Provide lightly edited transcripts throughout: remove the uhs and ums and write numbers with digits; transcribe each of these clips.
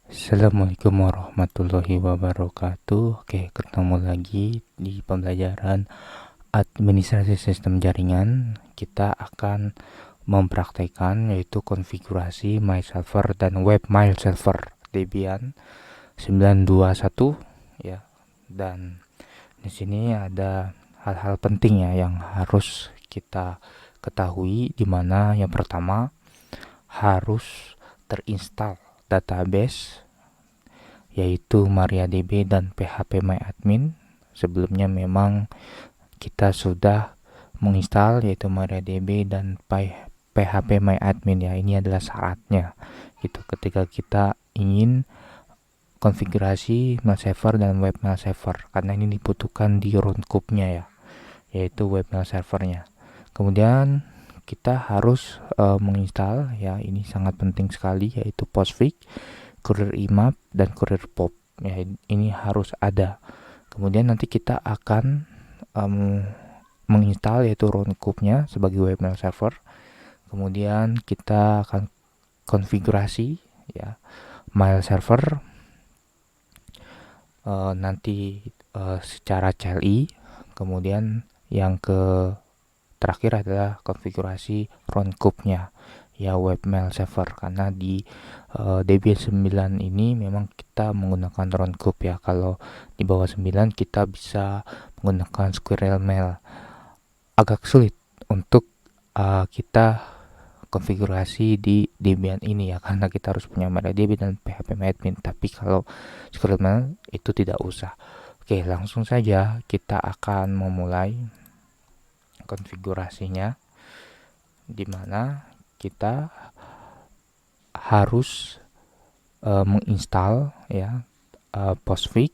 Assalamualaikum warahmatullahi wabarakatuh. Oke, ketemu lagi di pembelajaran administrasi sistem jaringan. Kita akan mempraktekkan yaitu konfigurasi My Server dan Web My Server Debian 921 ya. Dan di sini ada hal-hal penting ya yang harus kita ketahui, di mana yang pertama harus terinstall database yaitu MariaDB dan phpMyAdmin. Sebelumnya memang kita sudah menginstal yaitu MariaDB dan phpMyAdmin ya. Ini adalah syaratnya gitu ketika kita ingin konfigurasi mail server dan web mail server, karena ini dibutuhkan di rootcube-nya ya, yaitu web mail servernya. Kemudian kita harus menginstal ya, ini sangat penting sekali, yaitu Postfix, Courier IMAP, dan Courier POP ya, ini harus ada. Kemudian nanti kita akan menginstal yaitu rootcube-nya sebagai webmail server. Kemudian kita akan konfigurasi ya mail server nanti secara CLI. Kemudian yang terakhir adalah konfigurasi rootcube-nya ya, webmail server, karena di Debian 9 ini memang kita menggunakan rootcube ya. Kalau di bawah 9 kita bisa menggunakan Squirrel Mail. Agak sulit untuk kita konfigurasi di Debian ini ya, karena kita harus punya MariaDB dan phpMyAdmin. Tapi kalau Squirrel Mail itu tidak usah. Oke, langsung saja kita akan memulai konfigurasinya, di mana kita harus menginstal ya Postfix,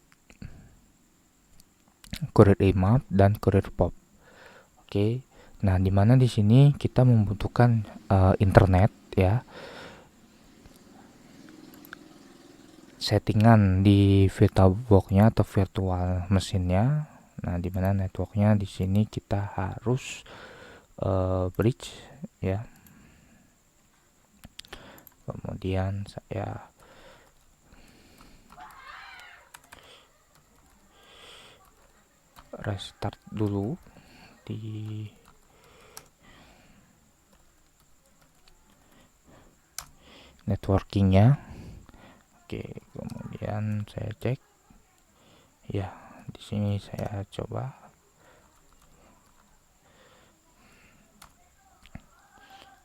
Courier IMAP, dan Courier POP. Oke, nah di mana di sini kita membutuhkan internet ya, settingan di VirtualBox-nya atau virtual mesinnya. Nah, di mana networknya di sini kita harus bridge ya. Kemudian saya restart dulu di networkingnya. Oke, kemudian saya cek ya, di sini saya coba.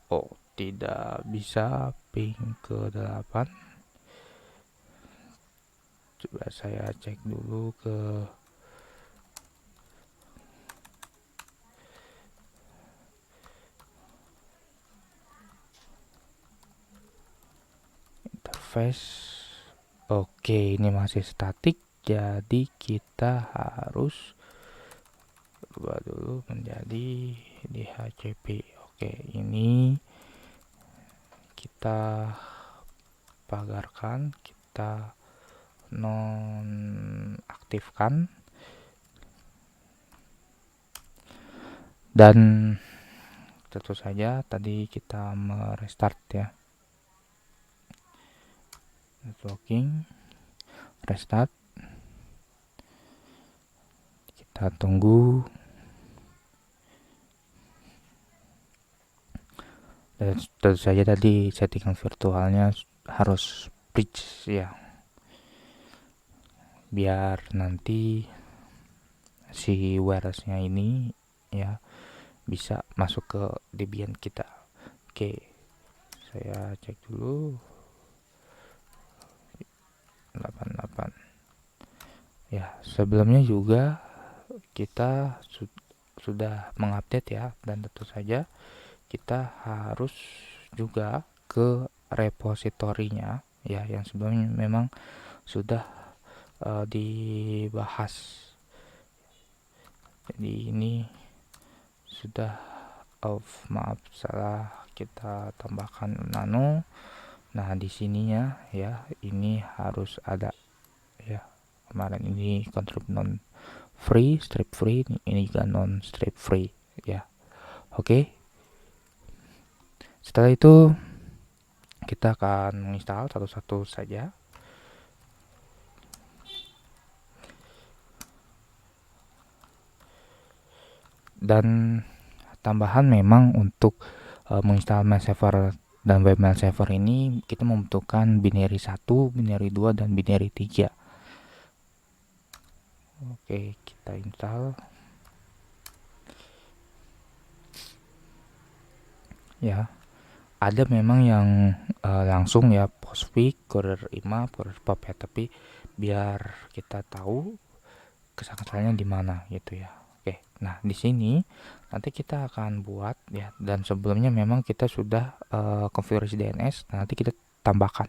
Oh, tidak bisa ping ke 8. Coba saya cek dulu ke interface. Oke, ini masih statik, jadi kita harus ubah dulu menjadi DHCP. Oke, ini kita pagarkan, kita nonaktifkan, dan tentu saja tadi kita merestart ya, networking restart. Kita tunggu, dan tentu saja tadi settingan virtualnya harus bridge ya, biar nanti si wirelessnya ini ya bisa masuk ke Debian kita. Oke, saya cek dulu 88 ya. Sebelumnya juga kita sudah mengupdate ya, dan tentu saja kita harus juga ke repositorinya ya, yang sebelumnya memang sudah dibahas. Jadi ini sudah maaf, salah, kita tambahkan nano. Nah, di sininya ya, ini harus ada ya. Kemarin ini contrib non free, strip free, ini juga non strip free ya. Oke. Setelah itu kita akan menginstal satu-satu saja. Dan tambahan memang untuk menginstal mail server dan webmail server ini kita membutuhkan binary 1, binary 2, dan binary 3. Oke, kita install ya. Ada memang yang langsung ya, Postfix, Courier IMAP, Courier Pop ya, tapi biar kita tahu kesalahannya di mana gitu ya. Oke, nah di sini nanti kita akan buat ya, dan sebelumnya memang kita sudah konfigurasi DNS. Nanti kita tambahkan.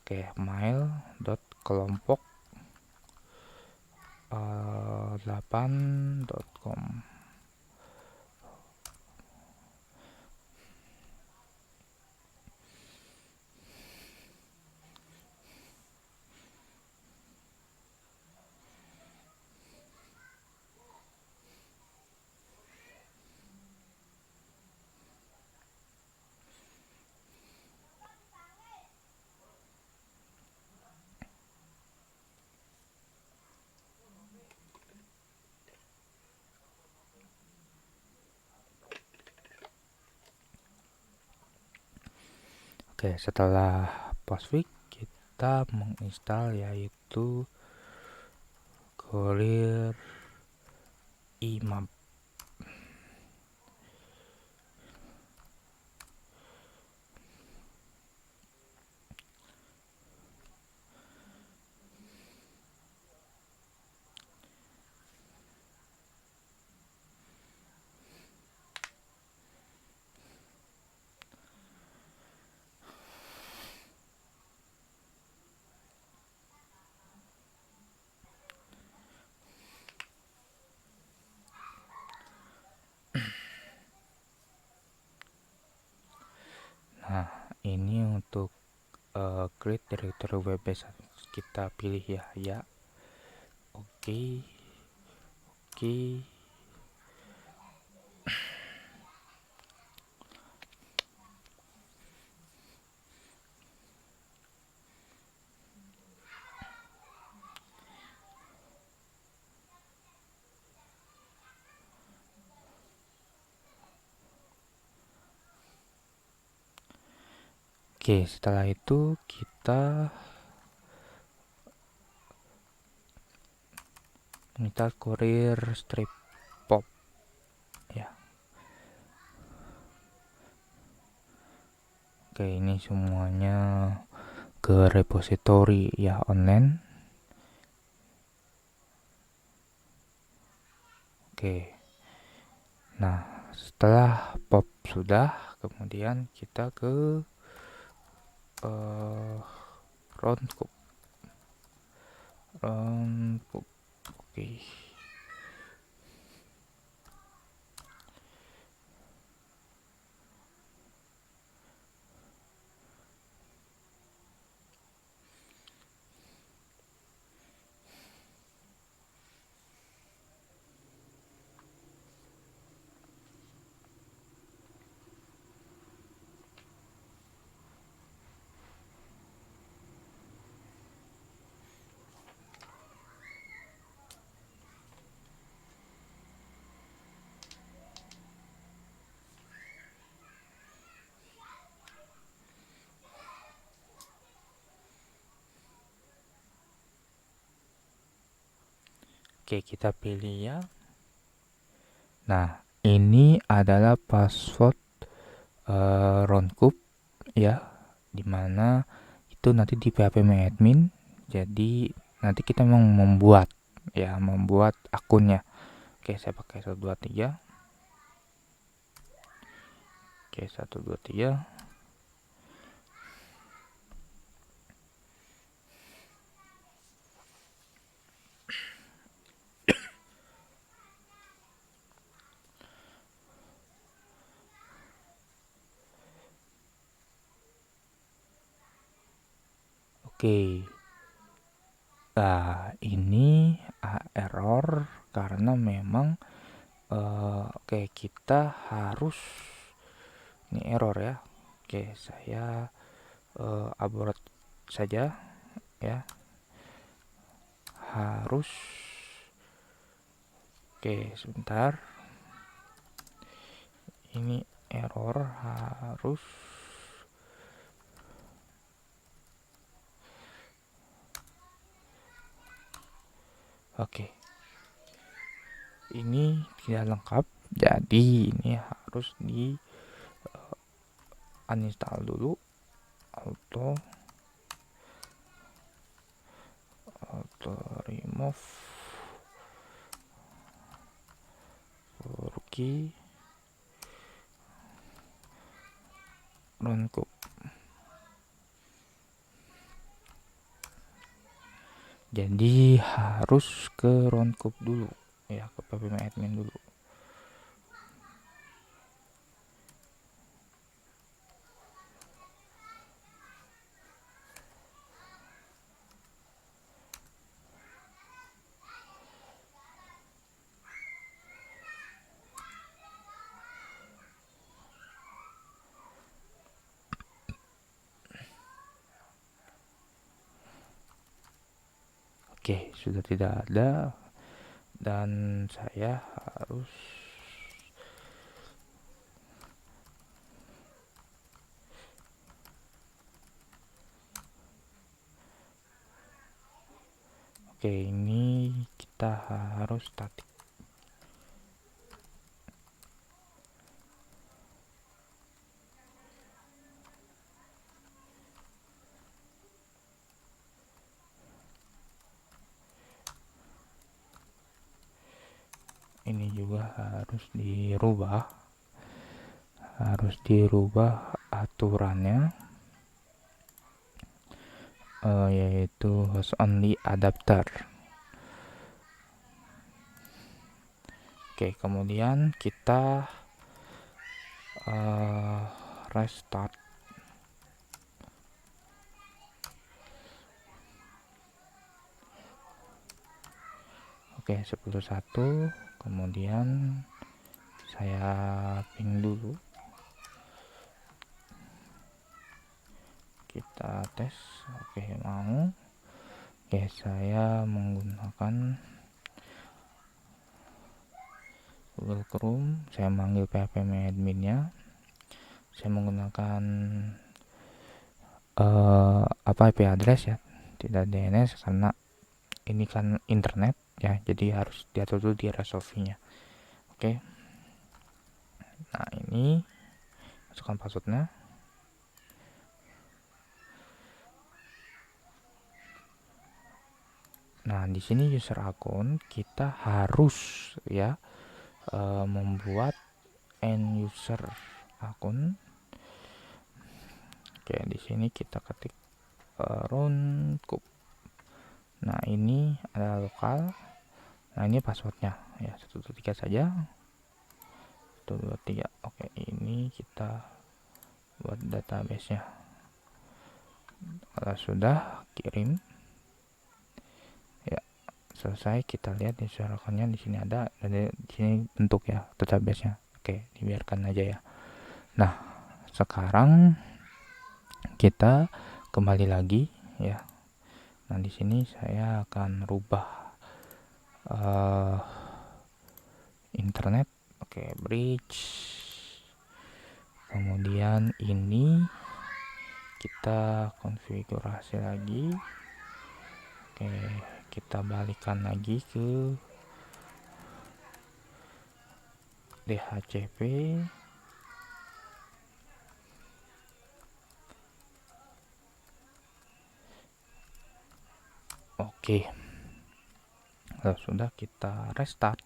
Oke, mail.kelompok 8.com. Oke, setelah Postfix kita menginstal yaitu Courier IMAP. Nah, ini untuk create directory web base kita pilih ya. Oke. Oke, setelah itu kita minta Courier strip pop ya. Oke, ini semuanya ke repository ya, online. Oke. Nah, setelah pop sudah, kemudian kita ke roundcup. Oke. Oke, kita pilih ya. Nah, ini adalah password roundcup ya, dimana itu nanti di PHP admin. Jadi nanti kita mau membuat akunnya. Oke, saya pakai 123. Oke, 123. Oke. Nah, ini error karena memang oke, kita harus, ini error ya. Oke, saya abort saja ya. Harus Oke, sebentar. Ini error harus oke. Ini tidak lengkap, jadi ini harus di uninstall dulu. Auto remove Ruki Runcup. Jadi harus ke Runcup dulu ya, ke ppmadmin dulu. Oke, sudah tidak ada dan saya harus oke, ini kita harus static. Ini juga harus dirubah aturannya, yaitu host only adapter. Oke, kemudian kita restart. Oke, 10.1. Kemudian saya ping dulu, kita tes. Oke, mau. Oke, saya menggunakan Google Chrome. Saya manggil ppmadminnya. Saya menggunakan IP address ya, tidak DNS karena ini kan internet ya, jadi harus diatur dulu di resolve-nya. Oke, nah ini masukkan passwordnya. Nah, di sini user akun kita harus ya membuat end user akun. Oke, di sini kita ketik Runcup. Nah, ini adalah lokal. Nah, ini passwordnya ya, 123 saja. 123. Oke, ini kita buat database-nya. Kalau sudah, kirim. Ya, selesai. Kita lihat di akunnya di sini ada, dan di sini bentuk ya database-nya. Oke, dibiarkan aja ya. Nah, sekarang kita kembali lagi ya. Nah, di sini saya akan rubah internet. Oke, bridge. Kemudian ini kita konfigurasi lagi. Oke, kita balikan lagi ke DHCP. Oke, kalau sudah kita restart.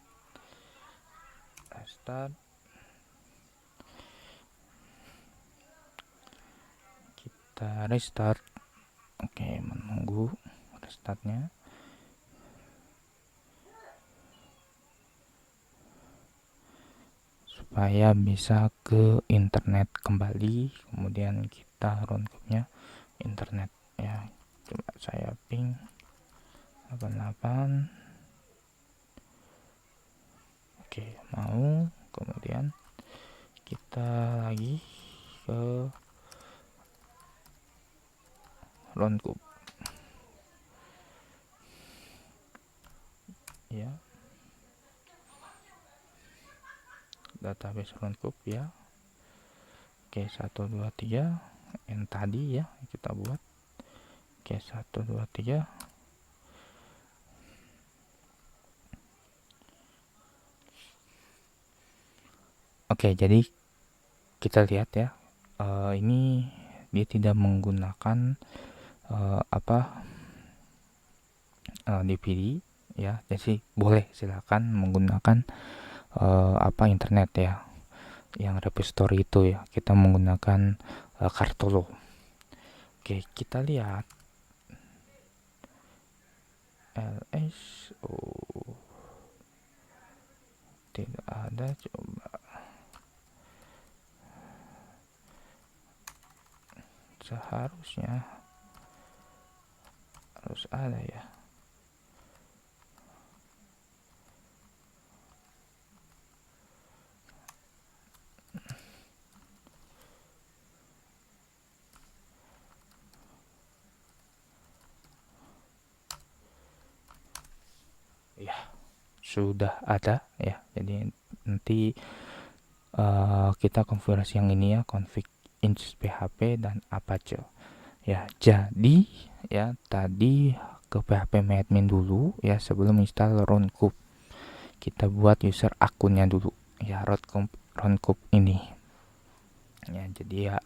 Kita restart. Oke, menunggu restartnya. Supaya bisa ke internet kembali. Kemudian kita Runcupnya internet ya. Coba saya ping 88. Oke, mau. Kemudian kita lagi ke Runcup ya. database runcup ya. Oke, 1 2 3 yang tadi ya kita buat. Oke, 1 2 3. Oke, jadi kita lihat ya, ini dia tidak menggunakan DVD ya. Jadi boleh silakan menggunakan internet ya, yang repository itu ya. Kita menggunakan Kartolo. Oke, kita lihat ls. Oh, tidak ada. Coba seharusnya harus ada ya. Ya, sudah ada ya. Jadi nanti kita konfigurasi yang ini ya, config inch php dan apache ya. Jadi ya, tadi ke php admin dulu ya, sebelum install runcup kita buat user akunnya dulu ya, runcup ini ya. Jadi ya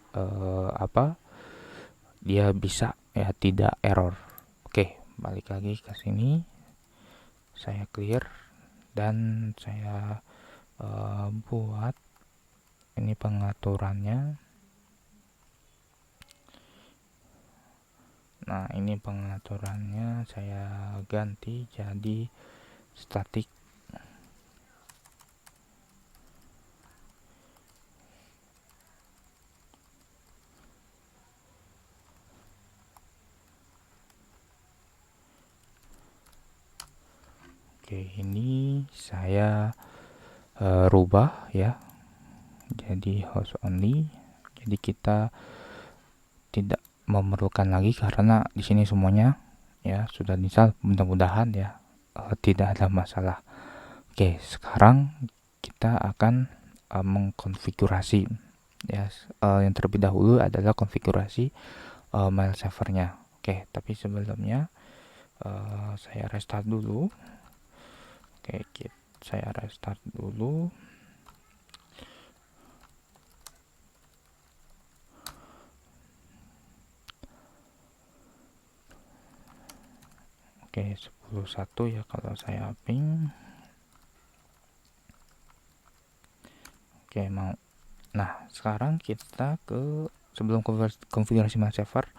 dia bisa ya tidak error. Oke, balik lagi ke sini, saya clear dan saya buat ini pengaturannya. Nah, ini pengaturannya saya ganti jadi static. Oke, ini saya rubah ya jadi host only. Jadi kita tidak memerlukan lagi karena di sini semuanya ya sudah install, mudah-mudahan ya tidak ada masalah. Oke, sekarang kita akan mengkonfigurasi ya. Yang terlebih dahulu adalah konfigurasi mail servernya. Oke, tapi sebelumnya saya restart dulu. Oke, saya restart dulu. Oke, 10.1 ya kalau saya ping. Oke, mau. Nah, sekarang kita ke sebelum konfigurasi mail server,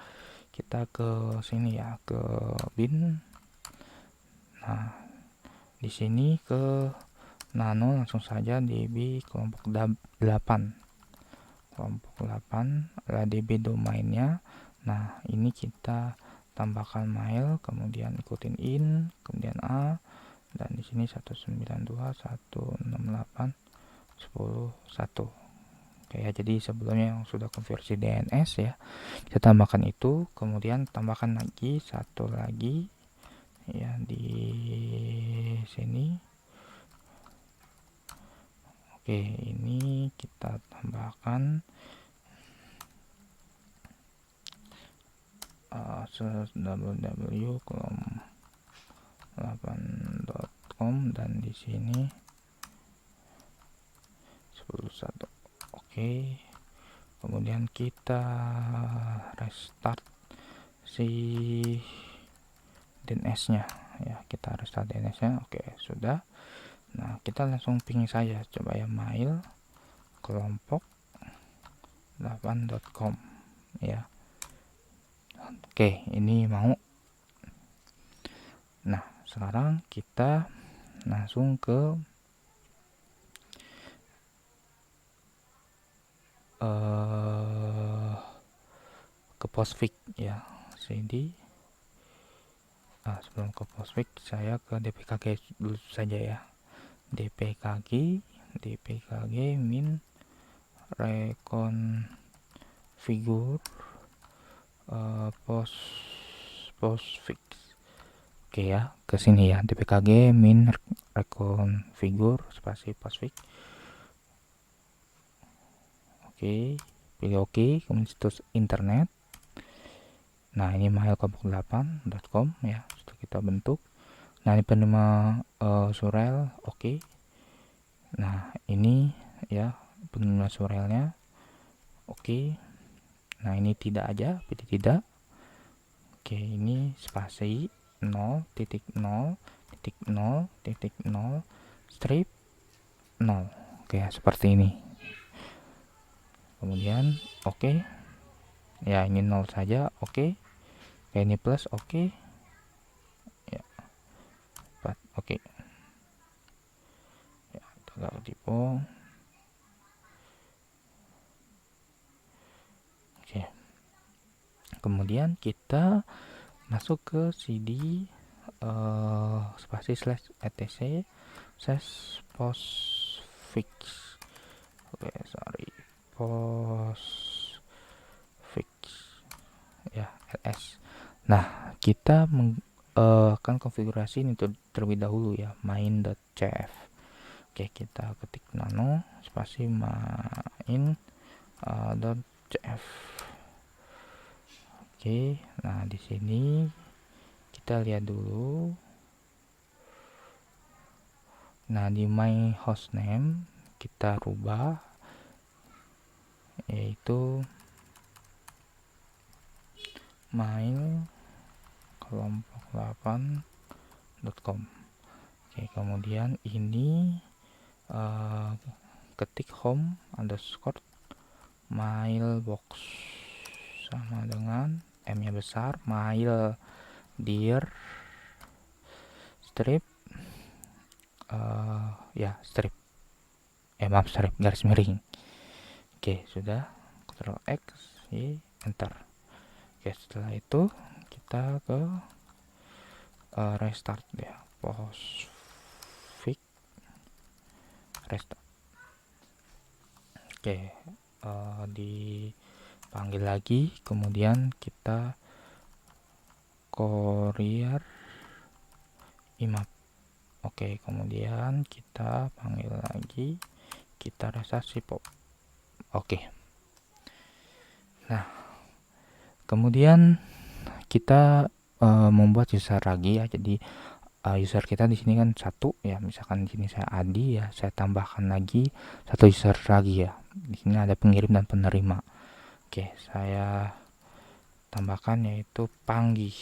kita ke sini ya, ke bin. Nah, di sini ke nano langsung saja db kelompok 8. Kelompok 8 adalah db domainnya. Nah, ini kita tambahkan mail, kemudian ikutin in, kemudian a, dan di sini 192.168.10.1. Oke ya, jadi sebelumnya yang sudah konversi DNS ya, kita tambahkan itu, kemudian tambahkan lagi satu lagi ya di sini. Oke, ini kita tambahkan www.8.com dan di sini 10.1. Oke, kemudian kita restart si DNS-nya ya, kita restart DNS-nya. Oke, sudah. Nah, kita langsung ping saja, coba ya, mail kelompok 8.com ya. Oke, ini mau. Nah, sekarang kita langsung ke postfix ya, cd. Sebelum ke postfix saya ke dpkg dulu saja ya. dpkg min reconfigure postfix. Oke ya, ke sini ya, dpkg min reconfigure spasi postfix. Oke, pilih oke, kemudian situs internet. Nah, ini mailkelompok8.com ya, sudah kita bentuk. Nah, ini penerima surel, oke. Nah, ini ya penerima surelnya, oke. Nah, ini tidak aja, pilih tidak. Oke, ini spasi 0.0.0.0 strip 0. Oke, seperti ini. Kemudian oke. Ya, ini 0 saja, oke. Oke, ini plus, oke. Ya, 4, oke. Ya, agak tipe. Oke. Kemudian kita masuk ke CD spasi slash etc slash postfix. Oke, sorry, postfix ya, ls. Nah, kita akan konfigurasi ini terlebih dahulu ya, main.cf. Oke, kita ketik nano spasi main.cf. Oke, nah di sini kita lihat dulu. Nah, di my hostname kita rubah yaitu mail kelompok 8.com. Oke, kemudian ini ketik home underscore mailbox sama dengan M nya besar, mail dir strip ya strip maaf, strip garis miring. Oke, sudah, Ctrl X, Y, enter. Oke, setelah itu kita ke restart ya, postfix restart. Oke, dipanggil lagi, kemudian kita courier imap. Oke, kemudian kita panggil lagi, kita restart si pop. Oke. Nah, kemudian kita membuat user lagi ya. Jadi user kita di sini kan satu ya, misalkan di sini saya Adi ya, saya tambahkan lagi satu user lagi ya. Di sini ada pengirim dan penerima. Oke, saya tambahkan yaitu Panggi.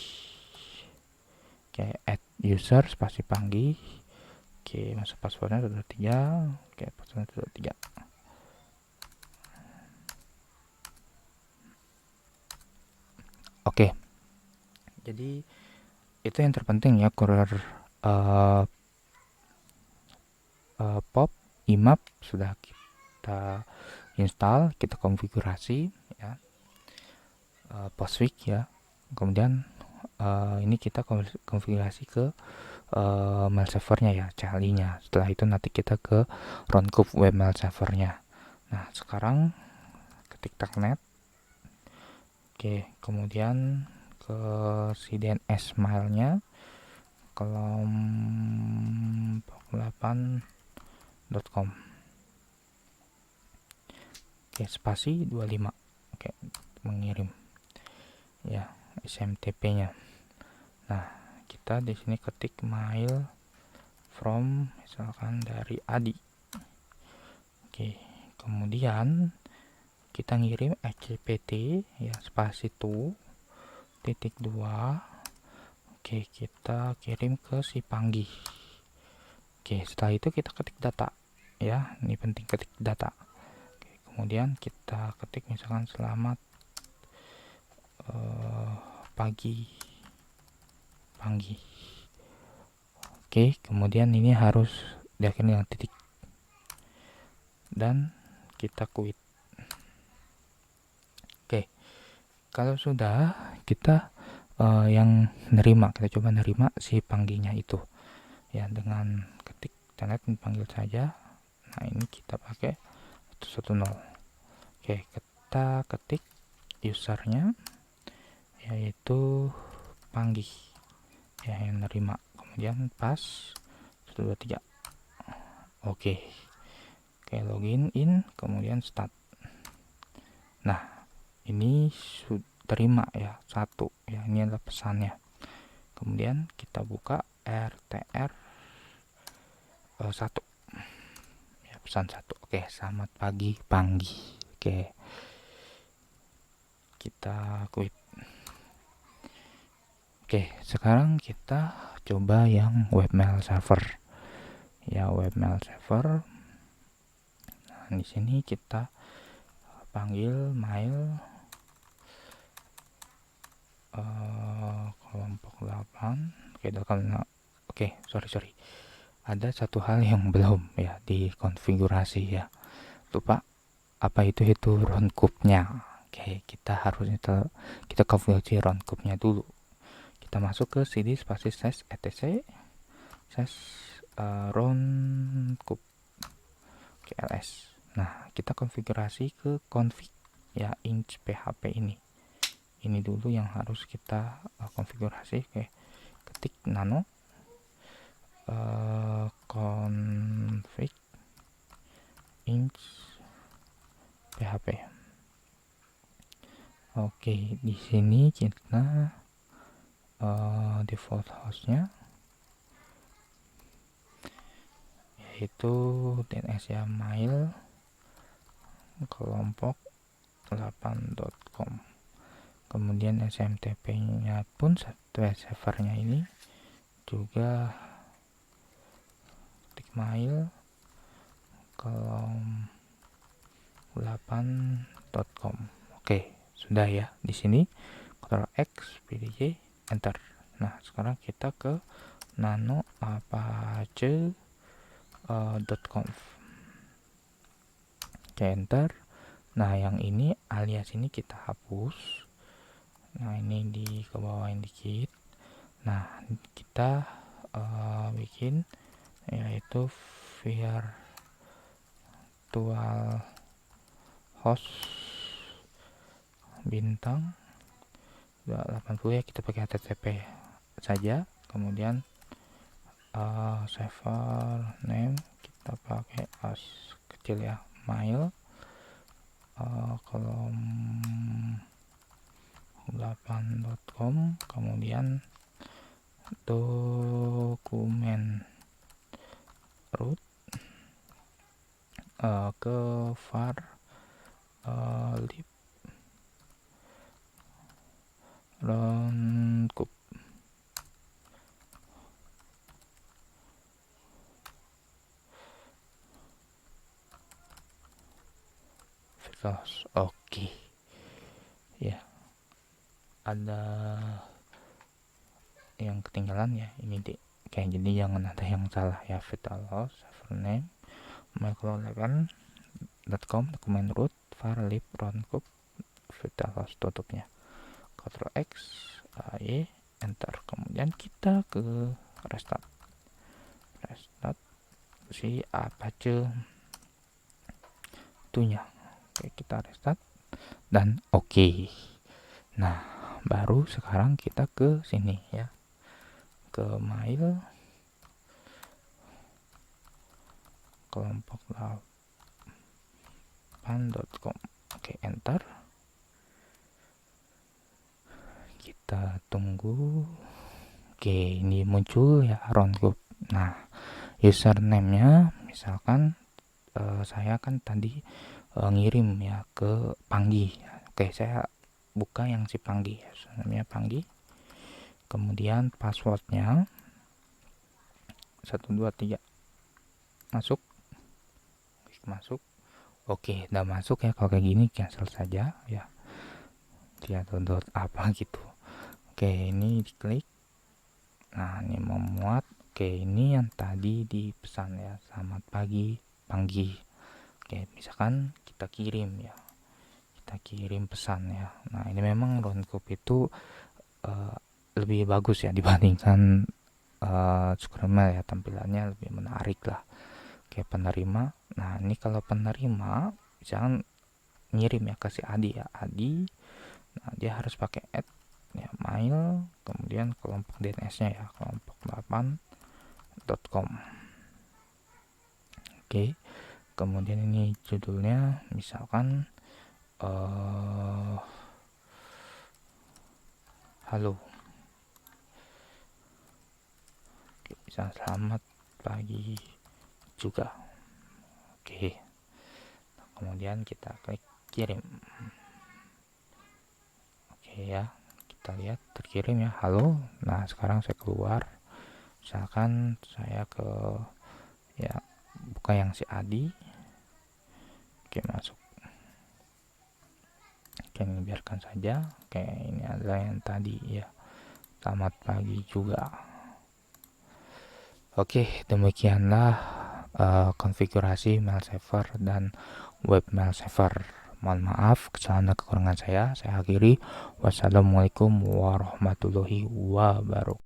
Oke, add user spasi Panggi. Oke, masuk passwordnya 3. Oke, passwordnya 3. Oke, jadi itu yang terpenting ya, courier pop imap sudah kita install, kita konfigurasi ya, postfix ya. Kemudian ini kita konfigurasi ke mail servernya ya, CLI nya. Setelah itu nanti kita ke roundcube web mail servernya. Nah, sekarang ketik telnet. Oke, kemudian ke si DNS mailnya kelompok8.com. Oke, spasi 25. Oke, mengirim ya, SMTP-nya. Nah, kita di sini ketik mail from misalkan dari Adi. Oke, kemudian kita ngirim HTTP ya, spasi 2 titik 2. Oke, kita kirim ke si Panggi. Oke, setelah itu kita ketik data ya, ini penting, ketik data. Oke, kemudian kita ketik misalkan selamat pagi. Oke, kemudian ini harus diakhiri dengan titik dan kita quit. Oke, kalau sudah kita yang nerima, kita coba nerima si Pangginya itu ya, dengan ketik telnet panggil saja. Nah, ini kita pakai 110. Oke, kita ketik usernya yaitu Panggi ya, yang nerima, kemudian pas 123. Oke, login in, kemudian start. Nah, ini sudah terima ya, satu ya, ini adalah pesannya. Kemudian kita buka RTR 1 ya, pesan 1. Oke, selamat pagi Panggi. Oke, kita quit. Oke, sekarang kita coba yang webmail server ya, webmail server. Nah, di sini kita panggil mail kelompok 8. Oke, sorry, ada satu hal yang belum ya dikonfigurasi ya, lupa. Apa itu roundcube-nya. Oke, kita konfigurasi roundcube-nya dulu. Kita masuk ke cd spasi slash etc slash roundcube ls. Nah, kita konfigurasi ke config ya, inch php ini dulu yang harus kita konfigurasi. Oke, ketik nano config inch php. Oke, di sini kita default hostnya yaitu DNS ya, mail kelompok 8.com. Kemudian SMTP nya pun servernya ini juga ketik mail kelompok 8.com. Oke, sudah ya. Di sini Ctrl X PDJ enter. Nah, sekarang kita ke nano apache .conf. Oke, enter. Nah, yang ini alias ini kita hapus. Nah, ini di kebawahin dikit. Nah, kita bikin yaitu virtual host bintang 280 ya, kita pakai http saja. Kemudian server name kita pakai as kecil ya, mail kolom 8.com. kemudian dokumen root ke var lib roundcube. Oke ya, ada yang ketinggalan ya ini deh. Oke, jadi jangan ada yang salah ya. Virtual host server name micro11.com dokumen root var lib roundcube virtual host, tutupnya Ctrl X y enter. Kemudian kita ke restart si apache itunya. Oke, kita restart dan oke. Nah, baru sekarang kita ke sini ya, ke mail kelompok 8.com. Oke, enter. Kita tunggu. Oke, ini muncul ya roundcube. Nah, username-nya misalkan saya kan tadi ngirim ya ke Panggi. Oke, saya buka yang si Panggi, username-nya Panggi. Kemudian passwordnya 123 masuk. Oke, udah masuk ya. Kalau kayak gini cancel saja ya, dia download apa gitu. Oke, ini diklik. Nah, ini memuat. Oke, ini yang tadi dipesan ya, selamat pagi Panggi. Oke, misalkan kita kirim ya, kita kirim pesan ya. Nah, ini memang roundcube itu lebih bagus ya dibandingkan Scrummail ya, tampilannya lebih menarik lah. Oke, penerima. Nah, ini kalau penerima misalkan ngirim ya ke si Adi ya, Adi. Nah, dia harus pakai add ya, mail kemudian kelompok DNS-nya ya, kelompok 8.com. Oke, kemudian ini judulnya misalkan halo. Oke, bisa selamat pagi juga. Oke, kemudian kita klik kirim. Oke ya, kita lihat terkirim ya, halo. Nah, sekarang saya keluar, misalkan saya ke ya buka yang si Adi. Oke, masuk. Oke, biarkan saja. Oke, ini adalah yang tadi ya, selamat pagi juga. Oke, demikianlah konfigurasi mail server dan web mail server. Mohon maaf kesalahan dan kekurangan saya. Saya akhiri. Wassalamualaikum warahmatullahi wabarakatuh.